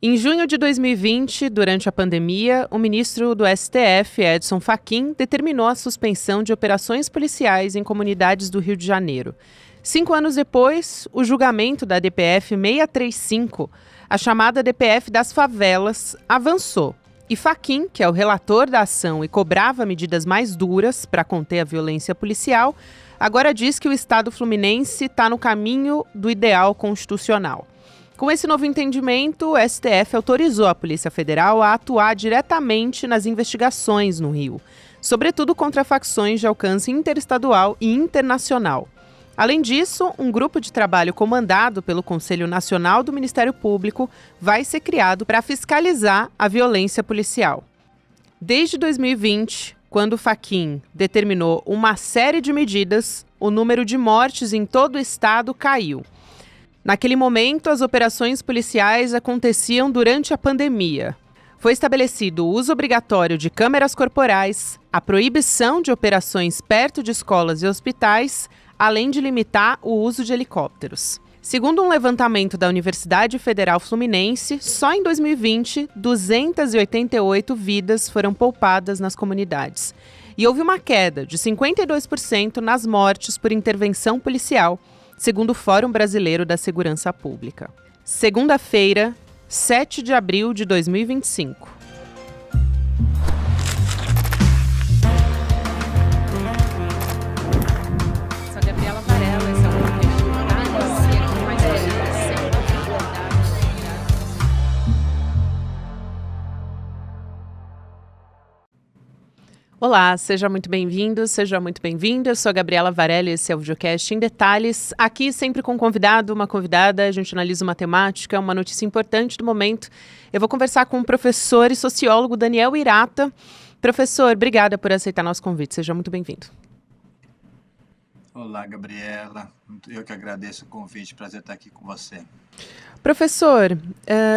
Em junho de 2020, durante a pandemia, o ministro do STF, Edson Fachin, determinou a suspensão de operações policiais em comunidades do Rio de Janeiro. 5 anos depois, o julgamento da DPF 635, a chamada DPF das favelas, avançou. E Fachin, que é o relator da ação e cobrava medidas mais duras para conter a violência policial, agora diz que o Estado fluminense está no caminho do ideal constitucional. Com esse novo entendimento, o STF autorizou a Polícia Federal a atuar diretamente nas investigações no Rio, sobretudo contra facções de alcance interestadual e internacional. Além disso, um grupo de trabalho comandado pelo Conselho Nacional do Ministério Público vai ser criado para fiscalizar a violência policial. Desde 2020, quando Fachin determinou uma série de medidas, o número de mortes em todo o estado caiu. Naquele momento, as operações policiais aconteciam durante a pandemia. Foi estabelecido o uso obrigatório de câmeras corporais, a proibição de operações perto de escolas e hospitais, além de limitar o uso de helicópteros. Segundo um levantamento da Universidade Federal Fluminense, só em 2020, 288 vidas foram poupadas nas comunidades. E houve uma queda de 52% nas mortes por intervenção policial, segundo o Fórum Brasileiro da Segurança Pública. Segunda-feira, 7 de abril de 2025. Sou Gabriela Varela, esse é o podcast Olá, seja muito bem-vindo, seja muito bem-vinda. Eu sou a Gabriela Varela e esse é o videocast em detalhes. Aqui sempre com um convidado, uma convidada, a gente analisa uma temática, uma notícia importante do momento. Eu vou conversar com o professor e sociólogo Daniel Hirata. Professor, obrigada por aceitar nosso convite, seja muito bem-vindo. Olá, Gabriela. Eu que agradeço o convite, prazer estar aqui com você. Professor,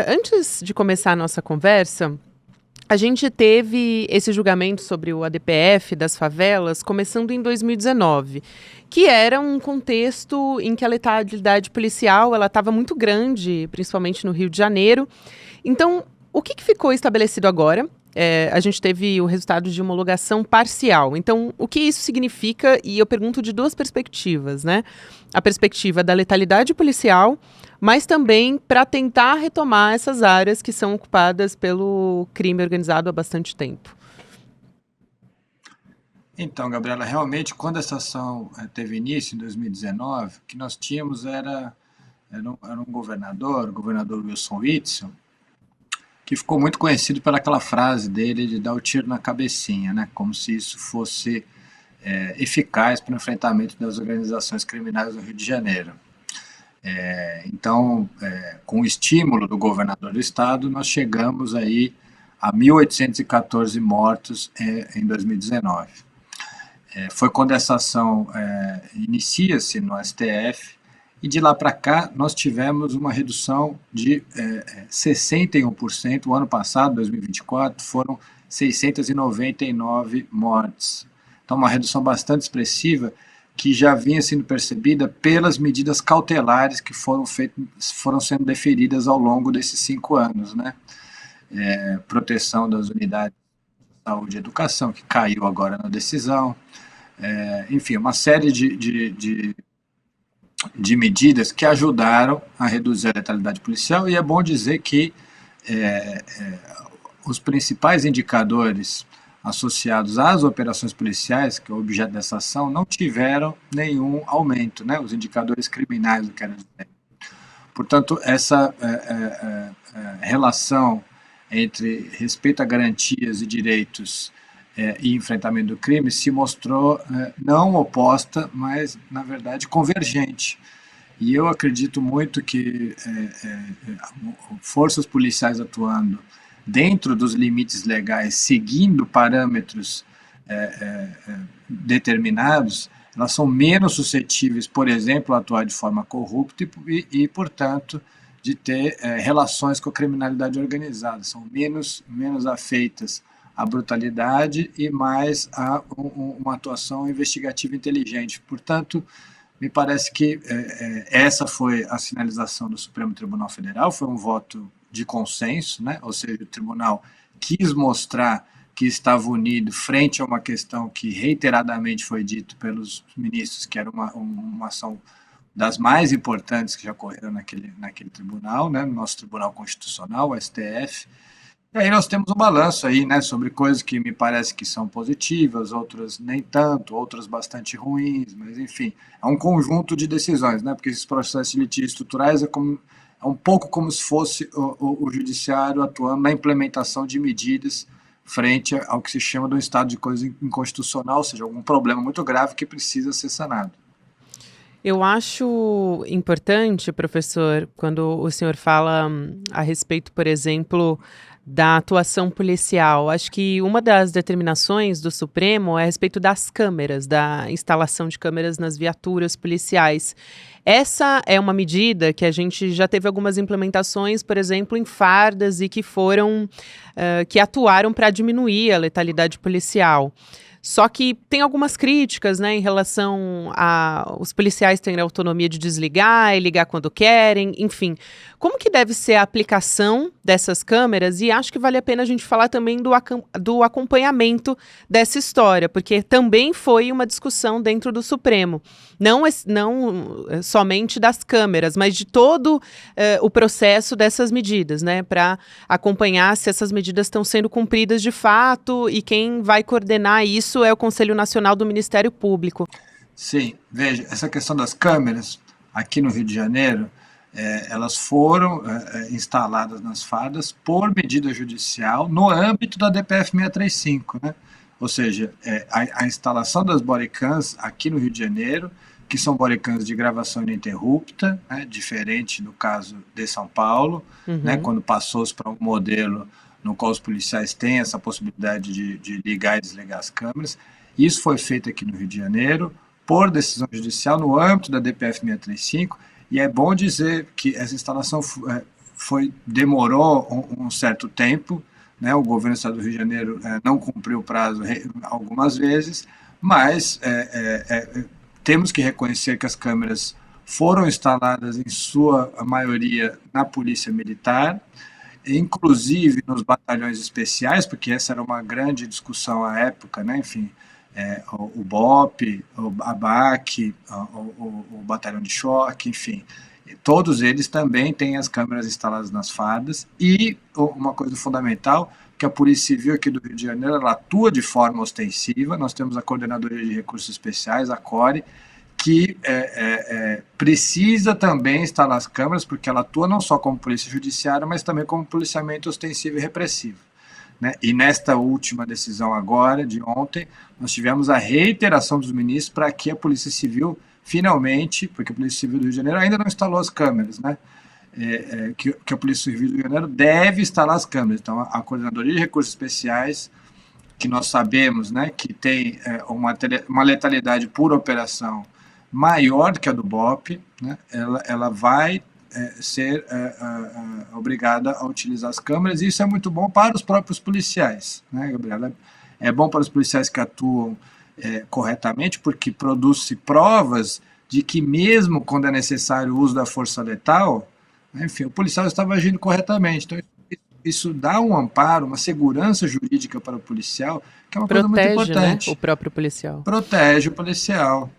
antes de começar a nossa conversa, a gente teve esse julgamento sobre o ADPF das favelas começando em 2019, que era um contexto em que a letalidade policial estava muito grande, principalmente no Rio de Janeiro. Então, o que ficou estabelecido agora? A gente teve o resultado de homologação parcial. Então, o que isso significa? E eu pergunto de duas perspectivas, né? A perspectiva da letalidade policial, mas também para tentar retomar essas áreas que são ocupadas pelo crime organizado há bastante tempo. Então, Gabriela, realmente, quando essa ação teve início, em 2019, o que nós tínhamos era um governador, o governador Wilson Witzel, que ficou muito conhecido pelaquela frase dele de dar o tiro na cabecinha, né? Como se isso fosse eficaz para o enfrentamento das organizações criminais do Rio de Janeiro. Então, com o estímulo do governador do estado, nós chegamos aí a 1.814 mortos em 2019. Foi quando essa ação inicia-se no STF, e de lá para cá nós tivemos uma redução de 61%. O ano passado, 2024, foram 699 mortes. Então, uma redução bastante expressiva, que já vinha sendo percebida pelas medidas cautelares que foram sendo deferidas ao longo desses 5 anos, né? Proteção das unidades de saúde e educação, que caiu agora na decisão, enfim, uma série de medidas que ajudaram a reduzir a letalidade policial, e é bom dizer que os principais indicadores associados às operações policiais, que é o objeto dessa ação, não tiveram nenhum aumento, né? Os indicadores criminais, eu quero dizer. Portanto, essa relação entre respeito a garantias e direitos e enfrentamento do crime se mostrou não oposta, mas, na verdade, convergente. E eu acredito muito que forças policiais atuando dentro dos limites legais, seguindo parâmetros determinados, elas são menos suscetíveis, por exemplo, a atuar de forma corrupta e portanto, de ter relações com a criminalidade organizada. São menos afeitas à brutalidade e mais a uma atuação investigativa inteligente. Portanto, me parece que essa foi a sinalização do Supremo Tribunal Federal, foi um voto de consenso, né? Ou seja, o tribunal quis mostrar que estava unido frente a uma questão que reiteradamente foi dito pelos ministros, que era uma ação das mais importantes que já ocorreram naquele tribunal, né, no nosso Tribunal Constitucional, o STF. E aí nós temos um balanço aí, né, sobre coisas que me parece que são positivas, outras nem tanto, outras bastante ruins, mas enfim, é um conjunto de decisões, né, porque esses processos de litígio estruturais é um pouco como se fosse o judiciário atuando na implementação de medidas frente ao que se chama de um estado de coisa inconstitucional, ou seja, algum problema muito grave que precisa ser sanado. Eu acho importante, professor, quando o senhor fala a respeito, por exemplo, da atuação policial. Acho que uma das determinações do Supremo é a respeito das câmeras, da instalação de câmeras nas viaturas policiais. Essa é uma medida que a gente já teve algumas implementações, por exemplo, em fardas e que que atuaram para diminuir a letalidade policial. Só que tem algumas críticas, né, em relação a os policiais terem a autonomia de desligar e ligar quando querem, enfim. Como que deve ser a aplicação dessas câmeras? E acho que vale a pena a gente falar também do acompanhamento dessa história, porque também foi uma discussão dentro do Supremo. Não somente das câmeras, mas de todo o processo dessas medidas, né, para acompanhar se essas medidas estão sendo cumpridas de fato, e quem vai coordenar isso é o Conselho Nacional do Ministério Público. Sim, veja, essa questão das câmeras aqui no Rio de Janeiro, elas foram instaladas nas fardas por medida judicial no âmbito da DPF 635, né? Ou seja, a instalação das bodycams aqui no Rio de Janeiro, que são bodycams de gravação ininterrupta, né, diferente do caso de São Paulo, né, quando passou-se para um modelo no qual os policiais têm essa possibilidade de ligar e desligar as câmeras. Isso foi feito aqui no Rio de Janeiro, por decisão judicial, no âmbito da DPF 635, e é bom dizer que essa instalação demorou um certo tempo, né, o governo do Estado do Rio de Janeiro não cumpriu o prazo algumas vezes, mas temos que reconhecer que as câmeras foram instaladas, em sua maioria, na Polícia Militar, inclusive nos batalhões especiais, porque essa era uma grande discussão à época, né? Enfim, o BOP, o ABAC, o Batalhão de Choque, enfim, todos eles também têm as câmeras instaladas nas fardas. E uma coisa fundamental, que a Polícia Civil aqui do Rio de Janeiro, ela atua de forma ostensiva. Nós temos a Coordenadoria de Recursos Especiais, a CORE, que precisa também instalar as câmeras, porque ela atua não só como polícia judiciária, mas também como policiamento ostensivo e repressivo, né? E nesta última decisão agora, de ontem, nós tivemos a reiteração dos ministros para que a Polícia Civil, finalmente, porque a Polícia Civil do Rio de Janeiro ainda não instalou as câmeras, né? Que a Polícia Civil do Rio de Janeiro deve instalar as câmeras. Então, a Coordenadoria de Recursos Especiais, que nós sabemos, né, que tem uma letalidade por operação maior do que a do BOP, né, ela vai ser obrigada a utilizar as câmeras, e isso é muito bom para os próprios policiais, né, Gabriela? É bom para os policiais que atuam corretamente, porque produz-se provas de que mesmo quando é necessário o uso da força letal, né, enfim, o policial estava agindo corretamente. Então, isso dá um amparo, uma segurança jurídica para o policial, que é uma coisa muito importante. Né, o próprio policial. Protege o policial.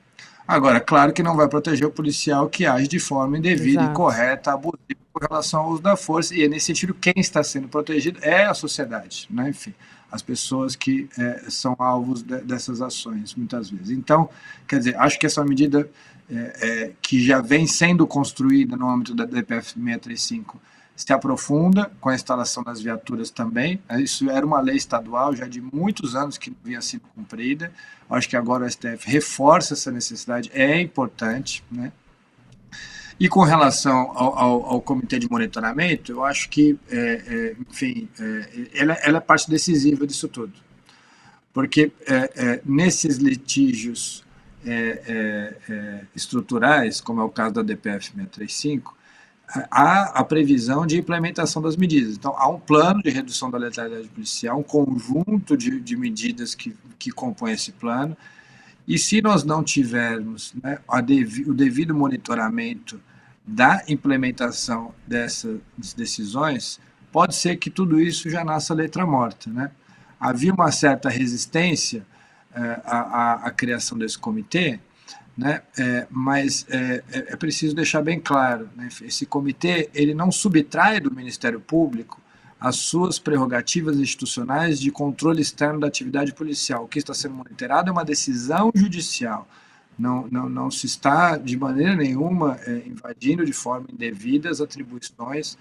Agora, claro que não vai proteger o policial que age de forma indevida, incorreta, abusiva com relação ao uso da força, e nesse sentido quem está sendo protegido é a sociedade, né? Enfim, as pessoas que são alvos dessas ações, muitas vezes. Então, quer dizer, acho que essa medida que já vem sendo construída no âmbito da DPF 635 se aprofunda com a instalação das viaturas também. Isso era uma lei estadual já de muitos anos que não vinha sendo cumprida. Acho que agora o STF reforça essa necessidade, é importante, né? E com relação ao comitê de monitoramento, eu acho que, enfim, ela é parte decisiva disso tudo. Porque nesses litígios estruturais, como é o caso da DPF 635, há a previsão de implementação das medidas. Então, há um plano de redução da letalidade policial, um conjunto de medidas que compõem esse plano, e se nós não tivermos, né, o devido monitoramento da implementação dessas decisões, pode ser que tudo isso já nasça letra morta, né? Havia uma certa resistência à criação desse comitê, né? Mas é preciso deixar bem claro, né? Esse comitê ele não subtrai do Ministério Público as suas prerrogativas institucionais de controle externo da atividade policial. O que está sendo monitorado é uma decisão judicial. Não se está, de maneira nenhuma, invadindo de forma indevida as atribuições,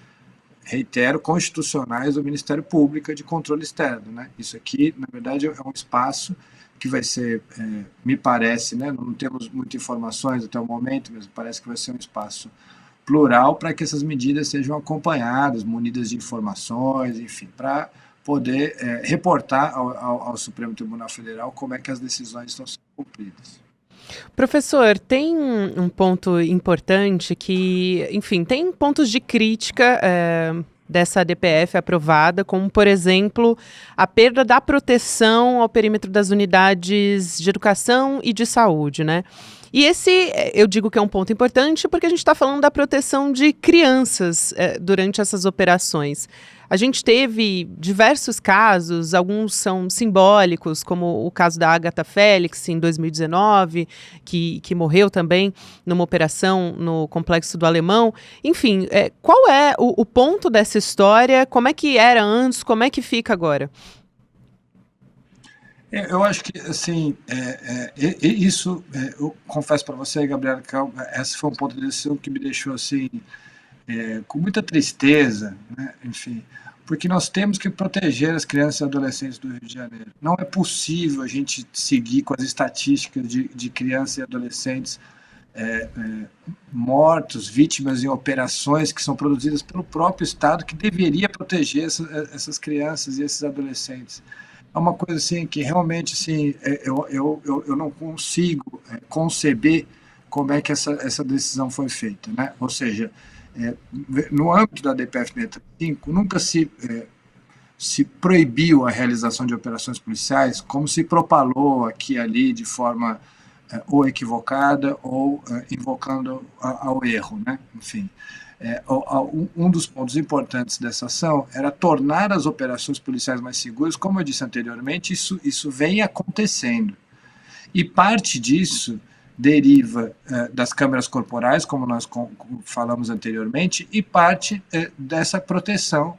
reitero, constitucionais do Ministério Público de controle externo, né? Isso aqui, na verdade, é um espaço que vai ser, me parece, né, não temos muitas informações até o momento, mas parece que vai ser um espaço plural para que essas medidas sejam acompanhadas, munidas de informações, enfim, para poder reportar ao Supremo Tribunal Federal como é que as decisões estão sendo cumpridas. Professor, tem um ponto importante que, enfim, tem pontos de crítica dessa DPF aprovada, como, por exemplo, a perda da proteção ao perímetro das unidades de educação e de saúde, né? E esse, eu digo que é um ponto importante porque a gente está falando da proteção de crianças durante essas operações. A gente teve diversos casos, alguns são simbólicos, como o caso da Agatha Félix, em 2019, que morreu também numa operação no Complexo do Alemão. Enfim, qual é o ponto dessa história? Como é que era antes? Como é que fica agora? Eu acho que, assim, isso, eu confesso para você, Gabriela, que esse foi um ponto de decisão que me deixou, assim, com muita tristeza, né? Enfim, porque nós temos que proteger as crianças e adolescentes do Rio de Janeiro. Não é possível a gente seguir com as estatísticas de crianças e adolescentes mortos, vítimas em operações que são produzidas pelo próprio Estado, que deveria proteger essas crianças e esses adolescentes. É uma coisa assim que realmente assim, eu não consigo conceber como é que essa decisão foi feita, né? Ou seja, no âmbito da DPF 635, nunca se proibiu a realização de operações policiais, como se propalou aqui e ali de forma ou equivocada ou invocando ao erro, né? Enfim. Um dos pontos importantes dessa ação era tornar as operações policiais mais seguras. Como eu disse anteriormente, isso vem acontecendo. E parte disso deriva das câmeras corporais, como nós falamos anteriormente, e parte dessa proteção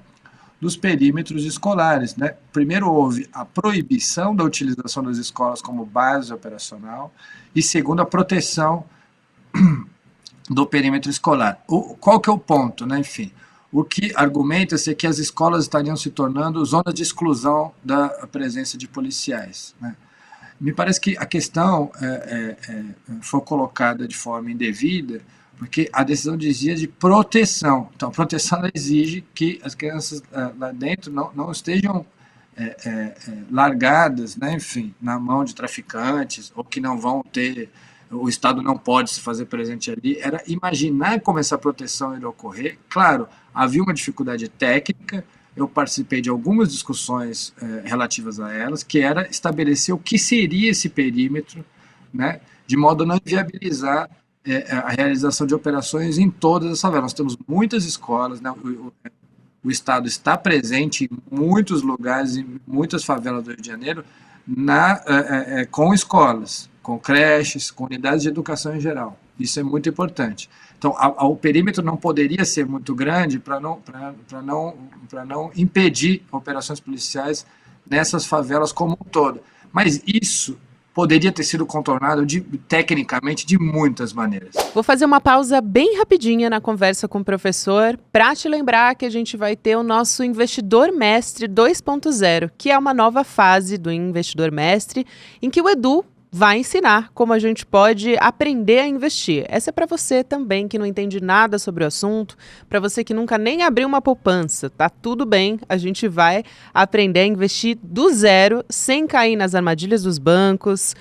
dos perímetros escolares, né? Primeiro houve a proibição da utilização das escolas como base operacional e segundo a proteção do perímetro escolar. Qual que é o ponto, né? Enfim, o que argumenta-se é que as escolas estariam se tornando zonas de exclusão da presença de policiais, né? Me parece que a questão foi colocada de forma indevida, porque a decisão dizia de proteção. Então, a proteção exige que as crianças lá dentro não estejam largadas, né, enfim, na mão de traficantes, ou que não vão ter, o Estado não pode se fazer presente ali. Era imaginar como essa proteção iria ocorrer. Claro, havia uma dificuldade técnica, eu participei de algumas discussões relativas a elas, que era estabelecer o que seria esse perímetro, né, de modo a não inviabilizar a realização de operações em todas as favelas. Nós temos muitas escolas, né, o Estado está presente em muitos lugares, em muitas favelas do Rio de Janeiro, com escolas, com creches, com unidades de educação em geral. Isso é muito importante. Então, o perímetro não poderia ser muito grande para não impedir operações policiais nessas favelas como um todo. Mas isso poderia ter sido contornado tecnicamente de muitas maneiras. Vou fazer uma pausa bem rapidinha na conversa com o professor para te lembrar que a gente vai ter o nosso Investidor Mestre 2.0, que é uma nova fase do Investidor Mestre, em que o Edu vai ensinar como a gente pode aprender a investir. Essa é para você também que não entende nada sobre o assunto, para você que nunca nem abriu uma poupança. Tá tudo bem, a gente vai aprender a investir do zero, sem cair nas armadilhas dos bancos.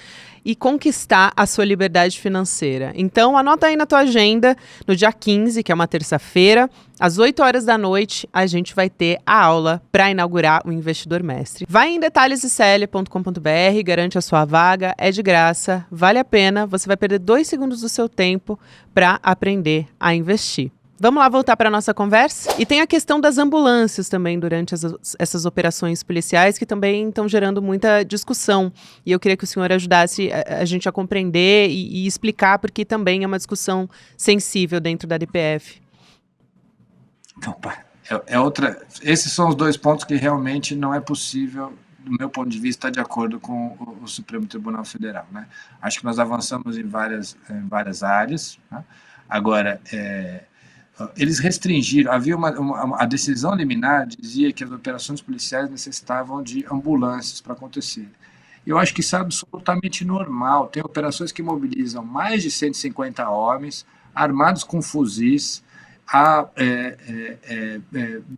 e conquistar a sua liberdade financeira. Então, anota aí na tua agenda, no dia 15, que é uma terça-feira, às 8 horas da noite, a gente vai ter a aula para inaugurar o Investidor Mestre. Vai em detalhesicl.com.br, garante a sua vaga, é de graça, vale a pena, você vai perder 2 segundos do seu tempo para aprender a investir. Vamos lá voltar para a nossa conversa? E tem a questão das ambulâncias também durante essas operações policiais que também estão gerando muita discussão. E eu queria que o senhor ajudasse a gente a compreender e explicar, porque também é uma discussão sensível dentro da DPF. Então, esses são os 2 pontos que realmente não é possível, do meu ponto de vista, de acordo com o Supremo Tribunal Federal, né? Acho que nós avançamos em várias áreas, né? Agora, eles restringiram, havia a decisão liminar dizia que as operações policiais necessitavam de ambulâncias para acontecer. Eu acho que isso é absolutamente normal. Tem operações que mobilizam mais de 150 homens, armados com fuzis, há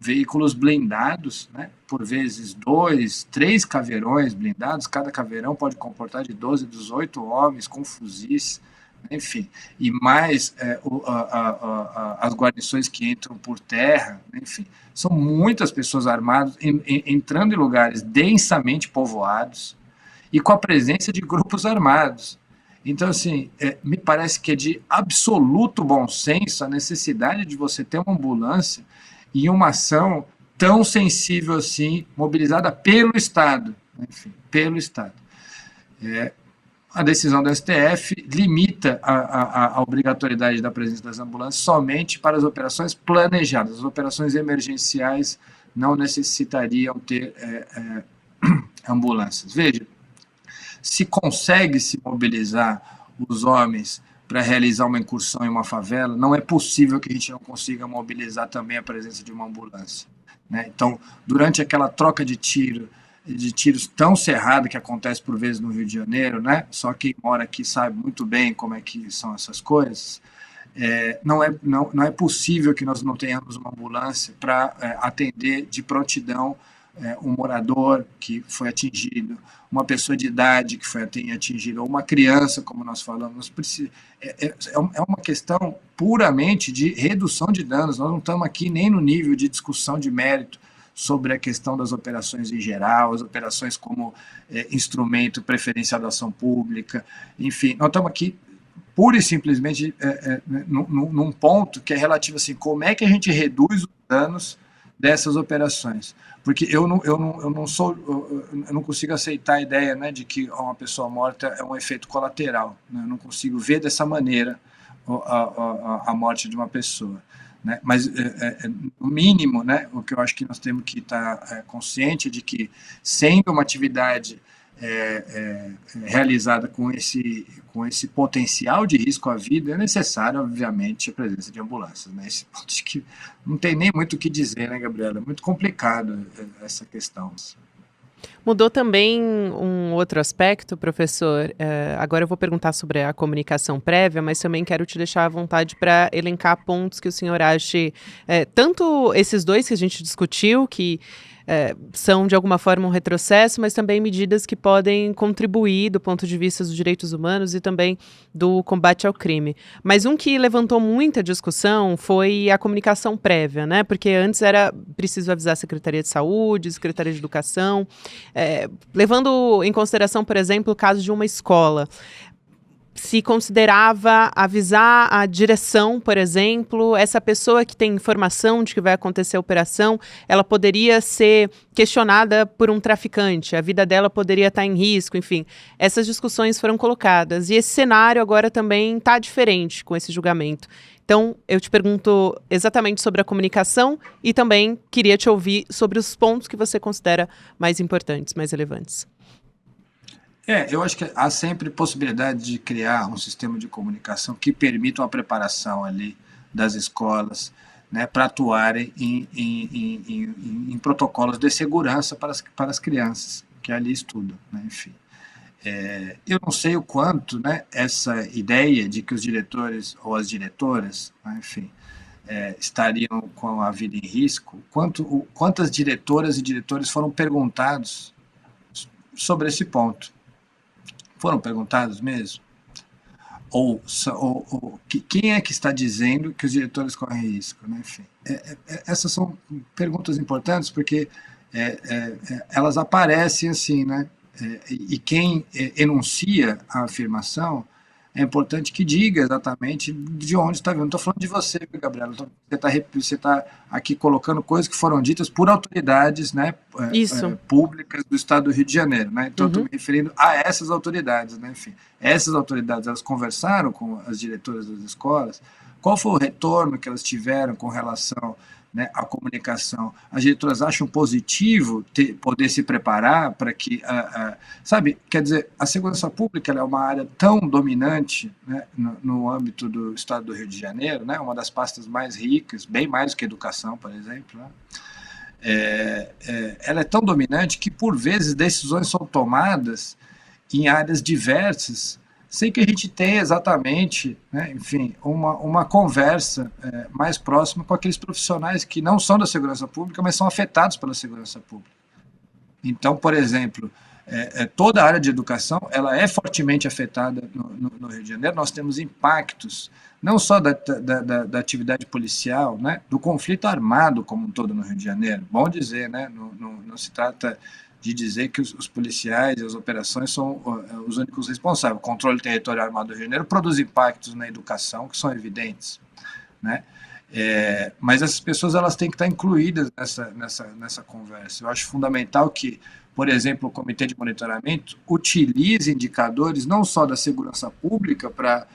veículos blindados, né? Por vezes 2, 3 caveirões blindados, cada caveirão pode comportar de 12, 18 homens com fuzis, enfim, e mais as guarnições que entram por terra, enfim, são muitas pessoas armadas entrando em lugares densamente povoados e com a presença de grupos armados. Então, assim, me parece que é de absoluto bom senso a necessidade de você ter uma ambulância em uma ação tão sensível assim, mobilizada pelo Estado, enfim, pelo Estado. A decisão do STF limita a obrigatoriedade da presença das ambulâncias somente para as operações planejadas. As operações emergenciais não necessitariam ter ambulâncias. Veja, se consegue se mobilizar os homens para realizar uma incursão em uma favela, não é possível que a gente não consiga mobilizar também a presença de uma ambulância, né? Então, durante aquela troca de tiros tão cerrada que acontece por vezes no Rio de Janeiro, né? Só quem mora aqui sabe muito bem como é que são essas coisas. Não é possível que nós não tenhamos uma ambulância para atender de prontidão um morador que foi atingido, uma pessoa de idade que foi atingida, ou uma criança, como nós falamos. É uma questão puramente de redução de danos. Nós não estamos aqui nem no nível de discussão de mérito sobre a questão das operações em geral, as operações como instrumento preferencial da ação pública, enfim, nós estamos aqui pura e simplesmente num ponto que é relativo assim, como é que a gente reduz os danos dessas operações, porque eu não consigo aceitar a ideia, né, de que uma pessoa morta é um efeito colateral, né? Eu não consigo ver dessa maneira a morte de uma pessoa, né? Mas no mínimo, né, o que eu acho que nós temos que estar consciente de que, sendo uma atividade realizada com esse potencial de risco à vida, é necessário, obviamente, a presença de ambulâncias, né? Esse ponto de que não tem nem muito o que dizer, né, Gabriela? É muito complicado essa questão. Mudou também um outro aspecto, professor. Agora eu vou perguntar sobre a comunicação prévia, mas também quero te deixar à vontade para elencar pontos que o senhor ache, tanto esses 2 que a gente discutiu, que são de alguma forma um retrocesso, mas também medidas que podem contribuir do ponto de vista dos direitos humanos e também do combate ao crime. Mas um que levantou muita discussão foi a comunicação prévia, né? Porque antes era preciso avisar a Secretaria de Saúde, Secretaria de Educação, levando em consideração, por exemplo, o caso de uma escola. Se considerava avisar a direção, por exemplo, essa pessoa que tem informação de que vai acontecer a operação, ela poderia ser questionada por um traficante, a vida dela poderia estar em risco, enfim. Essas discussões foram colocadas. E esse cenário agora também está diferente com esse julgamento. Então, eu te pergunto exatamente sobre a comunicação e também queria te ouvir sobre os pontos que você considera mais importantes, mais relevantes. Eu acho que há sempre possibilidade de criar um sistema de comunicação que permita uma preparação ali das escolas, né, para atuarem em protocolos de segurança para as crianças que ali estudam, né, enfim. Eu não sei o quanto, né, essa ideia de que os diretores ou as diretoras, né, enfim, estariam com a vida em risco, quantas diretoras e diretores foram perguntados sobre esse ponto. Foram perguntados mesmo? Quem é que está dizendo que os diretores correm risco? Né? Enfim, essas são perguntas importantes porque elas aparecem assim, né? E quem enuncia a afirmação é importante que diga exatamente de onde está vindo. Não estou falando de você, Gabriela. Você está aqui colocando coisas que foram ditas por autoridades, né, Isso. públicas do Estado do Rio de Janeiro. Né? Então, estou Uhum. me referindo a essas autoridades. Né? Enfim, essas autoridades elas conversaram com as diretoras das escolas. Qual foi o retorno que elas tiveram com relação, né, à comunicação? As diretoras acham positivo poder se preparar para que, sabe, quer dizer, a segurança pública ela é uma área tão dominante, né, no âmbito do Estado do Rio de Janeiro, né, uma das pastas mais ricas, bem mais do que a educação, por exemplo, né? Ela é tão dominante que, por vezes, decisões são tomadas em áreas diversas, sem que a gente tenha exatamente, né, enfim, uma conversa mais próxima com aqueles profissionais que não são da segurança pública, mas são afetados pela segurança pública. Então, por exemplo, toda a área de educação ela é fortemente afetada no Rio de Janeiro. Nós temos impactos não só da atividade policial, né, do conflito armado como um todo no Rio de Janeiro. Bom dizer, né, não se trata de dizer que os policiais e as operações são os únicos responsáveis. O controle territorial armado do Rio de Janeiro produz impactos na educação que são evidentes, né? Mas essas pessoas elas têm que estar incluídas nessa conversa. Eu acho fundamental que, por exemplo, o Comitê de Monitoramento utilize indicadores não só da segurança pública para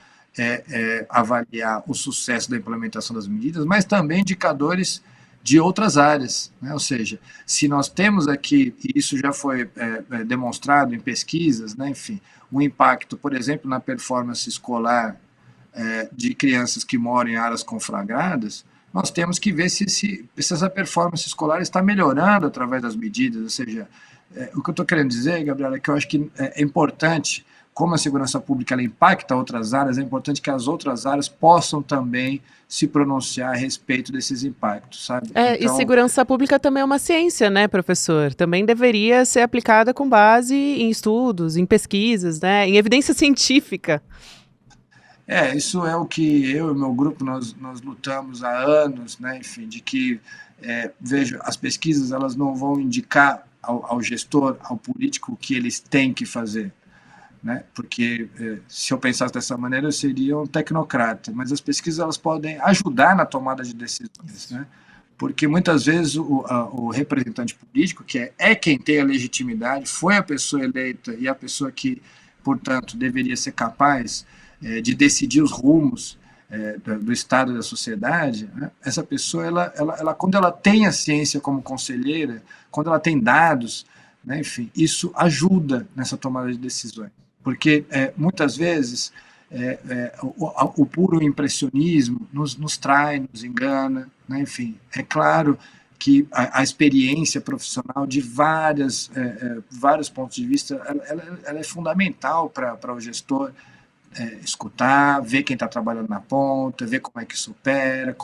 avaliar o sucesso da implementação das medidas, mas também indicadores de outras áreas, né? Ou seja, se nós temos aqui, e isso já foi demonstrado em pesquisas, né, enfim, um impacto, por exemplo, na performance escolar de crianças que moram em áreas conflagradas, nós temos que ver se essa performance escolar está melhorando através das medidas. Ou seja, o que eu estou querendo dizer, Gabriela, é que eu acho que é importante, como a segurança pública ela impacta outras áreas, é importante que as outras áreas possam também se pronunciar a respeito desses impactos, sabe? E segurança pública também é uma ciência, né, professor? Também deveria ser aplicada com base em estudos, em pesquisas, né, em evidência científica. Isso é o que eu e o meu grupo nós lutamos há anos, né? Enfim, de que vejo as pesquisas elas não vão indicar ao gestor, ao político o que eles têm que fazer, né? Porque se eu pensasse dessa maneira eu seria um tecnocrata, mas as pesquisas elas podem ajudar na tomada de decisões, né? Porque muitas vezes o representante político, que é quem tem a legitimidade, foi a pessoa eleita e a pessoa que, portanto, deveria ser capaz de decidir os rumos do Estado e da sociedade, né? Essa pessoa, quando ela tem a ciência como conselheira, quando ela tem dados, né, enfim, isso ajuda nessa tomada de decisões. Porque muitas vezes o puro impressionismo nos trai, nos engana, né? Enfim, é claro que a experiência profissional de vários pontos de vista ela é fundamental para o gestor escutar, ver quem está trabalhando na ponta, ver como é que supera,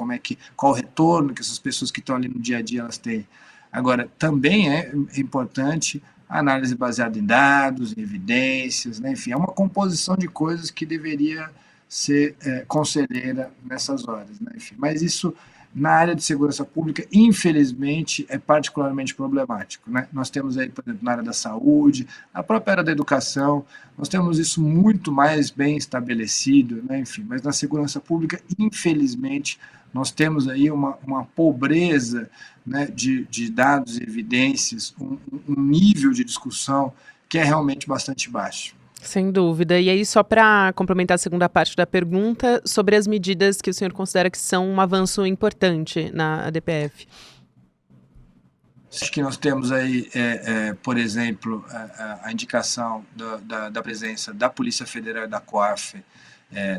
qual o retorno que essas pessoas que estão ali no dia a dia elas têm. Agora, também é importante a análise baseada em dados, em evidências, né? Enfim, é uma composição de coisas que deveria ser conselheira nessas horas, né? Enfim, mas isso, na área de segurança pública, infelizmente, é particularmente problemático, né? Nós temos aí, por exemplo, na área da saúde, na própria área da educação, nós temos isso muito mais bem estabelecido, né? Enfim, mas na segurança pública, infelizmente, nós temos aí uma pobreza, né, de dados e evidências, um nível de discussão que é realmente bastante baixo. Sem dúvida. E aí, só para complementar a segunda parte da pergunta, sobre as medidas que o senhor considera que são um avanço importante na ADPF. Acho que nós temos aí, por exemplo, a indicação da presença da Polícia Federal e da Coaf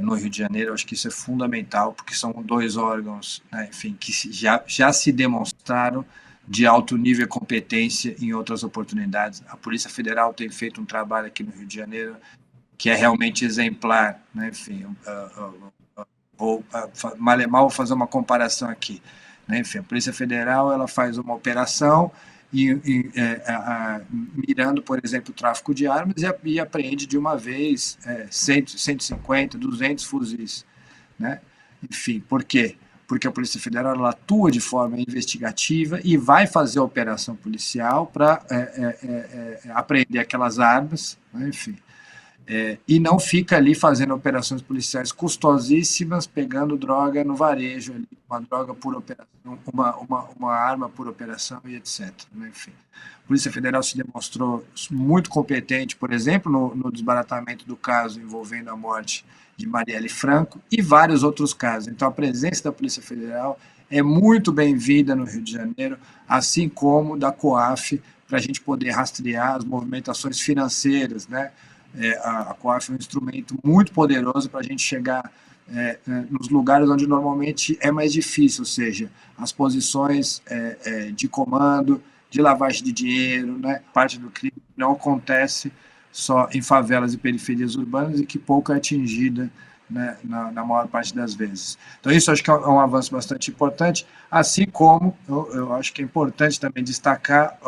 no Rio de Janeiro. Acho que isso é fundamental, porque são dois órgãos, né, enfim, que já se demonstraram de alto nível e competência em outras oportunidades. A Polícia Federal tem feito um trabalho aqui no Rio de Janeiro que é realmente exemplar, né? Enfim, vou fazer uma comparação aqui, né? Enfim, a Polícia Federal ela faz uma operação mirando, por exemplo, o tráfico de armas e apreende de uma vez 100, 150, 200 fuzis, né? Enfim, por quê? Porque a Polícia Federal ela atua de forma investigativa e vai fazer a operação policial para apreender aquelas armas, né? Enfim. E não fica ali fazendo operações policiais custosíssimas, pegando droga no varejo, ali, uma droga por operação, uma arma por operação e etc. Né? Enfim, a Polícia Federal se demonstrou muito competente, por exemplo, no desbaratamento do caso envolvendo a morte de Marielle Franco e vários outros casos. Então, a presença da Polícia Federal é muito bem-vinda no Rio de Janeiro, assim como da COAF, para a gente poder rastrear as movimentações financeiras, né? A COAF é um instrumento muito poderoso para a gente chegar nos lugares onde normalmente é mais difícil, ou seja, as posições de comando, de lavagem de dinheiro, né? Parte do crime não acontece só em favelas e periferias urbanas e que pouco é atingida, né, na maior parte das vezes. Então isso acho que é um avanço bastante importante, assim como eu acho que é importante também destacar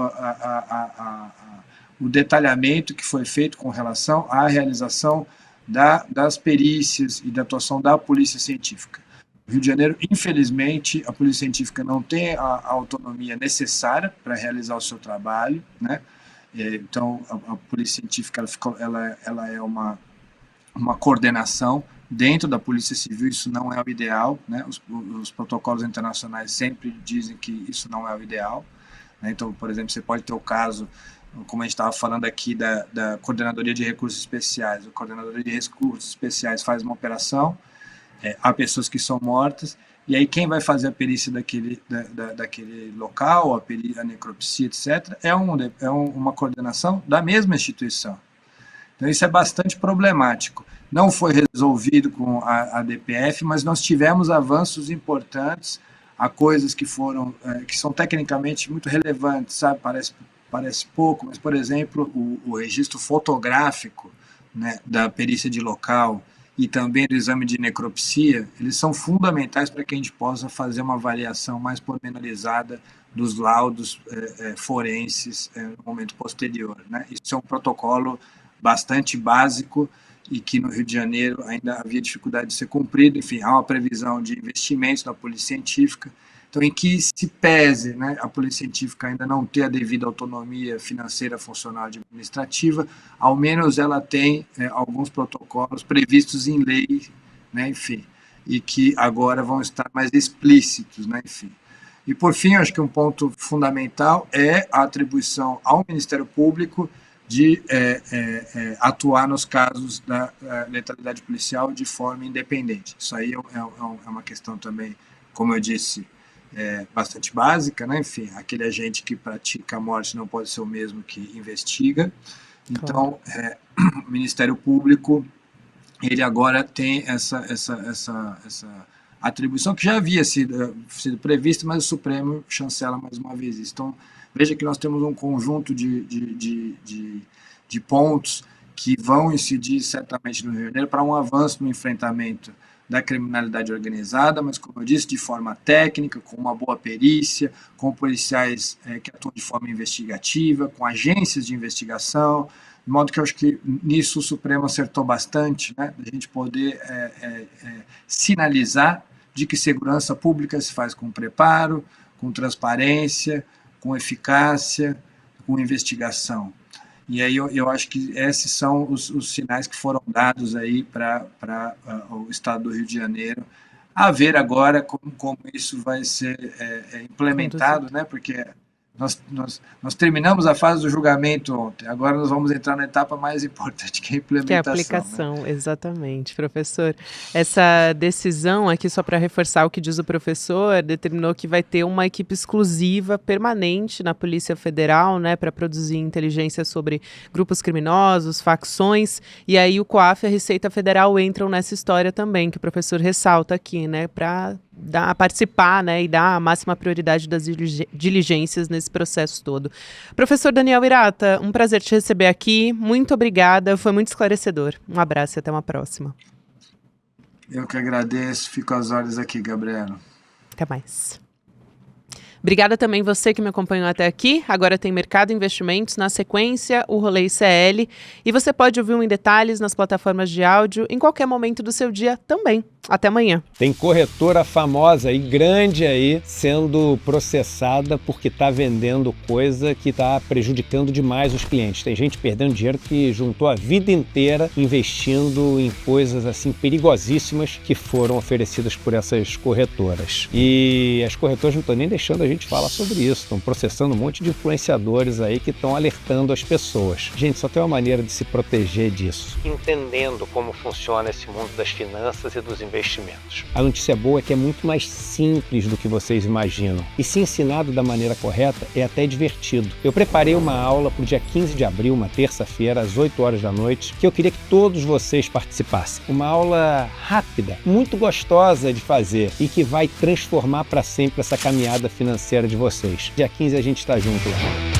o detalhamento que foi feito com relação à realização das perícias e da atuação da polícia científica. No Rio de Janeiro, infelizmente, a polícia científica não tem a autonomia necessária para realizar o seu trabalho, né? Então, a polícia científica ela é uma coordenação dentro da Polícia Civil, isso não é o ideal, né? Os protocolos internacionais sempre dizem que isso não é o ideal, né? Então, por exemplo, você pode ter o caso, como a gente estava falando aqui, da Coordenadoria de Recursos Especiais. A Coordenadoria de Recursos Especiais faz uma operação, há pessoas que são mortas, e aí quem vai fazer a perícia daquele local, a necropsia, etc., é uma coordenação da mesma instituição. Então isso é bastante problemático. Não foi resolvido com a DPF, mas nós tivemos avanços importantes, há coisas que são tecnicamente muito relevantes, sabe? Parece pouco, mas, por exemplo, o registro fotográfico, né, da perícia de local e também do exame de necropsia, eles são fundamentais para que a gente possa fazer uma avaliação mais pormenorizada dos laudos forenses no momento posterior, né? Isso é um protocolo bastante básico e que no Rio de Janeiro ainda havia dificuldade de ser cumprido. Enfim, há uma previsão de investimentos da polícia científica. Então, em que se pese, né, a polícia científica ainda não ter a devida autonomia financeira, funcional e administrativa, ao menos ela tem alguns protocolos previstos em lei, né, enfim, e que agora vão estar mais explícitos, né, enfim. E, por fim, acho que um ponto fundamental é a atribuição ao Ministério Público de atuar nos casos da letalidade policial de forma independente. Isso aí é uma questão também, como eu disse, bastante básica, né? Enfim, aquele agente que pratica a morte não pode ser o mesmo que investiga. Então, o Ministério Público, ele agora tem essa atribuição que já havia sido prevista, mas o Supremo chancela mais uma vez isso. Então, veja que nós temos um conjunto de pontos que vão incidir certamente no Rio de Janeiro para um avanço no enfrentamento da criminalidade organizada, mas, como eu disse, de forma técnica, com uma boa perícia, com policiais que atuam de forma investigativa, com agências de investigação, de modo que eu acho que nisso o Supremo acertou bastante, né, a gente poder sinalizar de que segurança pública se faz com preparo, com transparência, com eficácia, com investigação. E aí eu acho que esses são os sinais que foram dados aí para o Estado do Rio de Janeiro. A ver agora como isso vai ser implementado, né? Porque nós terminamos a fase do julgamento ontem, agora nós vamos entrar na etapa mais importante, que é a implementação. Que é a aplicação, né? Exatamente, professor. Essa decisão aqui, só para reforçar o que diz o professor, determinou que vai ter uma equipe exclusiva, permanente na Polícia Federal, né, para produzir inteligência sobre grupos criminosos, facções, e aí o COAF e a Receita Federal entram nessa história também, que o professor ressalta aqui, né, para participar, né, e dar a máxima prioridade das diligências nesse processo todo. Professor Daniel Hirata, um prazer te receber aqui, muito obrigada, foi muito esclarecedor. Um abraço e até uma próxima. Eu que agradeço, fico às ordens aqui, Gabriela. Até mais. Obrigada também você que me acompanhou até aqui. Agora tem Mercado Investimentos, na sequência o Rolê ICL. E você pode ouvir um Em Detalhes nas plataformas de áudio em qualquer momento do seu dia também. Até amanhã. Tem corretora famosa e grande aí sendo processada porque está vendendo coisa que está prejudicando demais os clientes. Tem gente perdendo dinheiro que juntou a vida inteira investindo em coisas assim perigosíssimas que foram oferecidas por essas corretoras. E as corretoras não estão nem deixando a gente falar sobre isso. Estão processando um monte de influenciadores aí que estão alertando as pessoas. Gente, só tem uma maneira de se proteger disso. Entendendo como funciona esse mundo das finanças e dos investimentos. A notícia boa é que é muito mais simples do que vocês imaginam. E se ensinado da maneira correta, é até divertido. Eu preparei uma aula para o dia 15 de abril, uma terça-feira, às 8 horas da noite, que eu queria que todos vocês participassem. Uma aula rápida, muito gostosa de fazer e que vai transformar para sempre essa caminhada financeira de vocês. Dia 15 a gente está junto lá.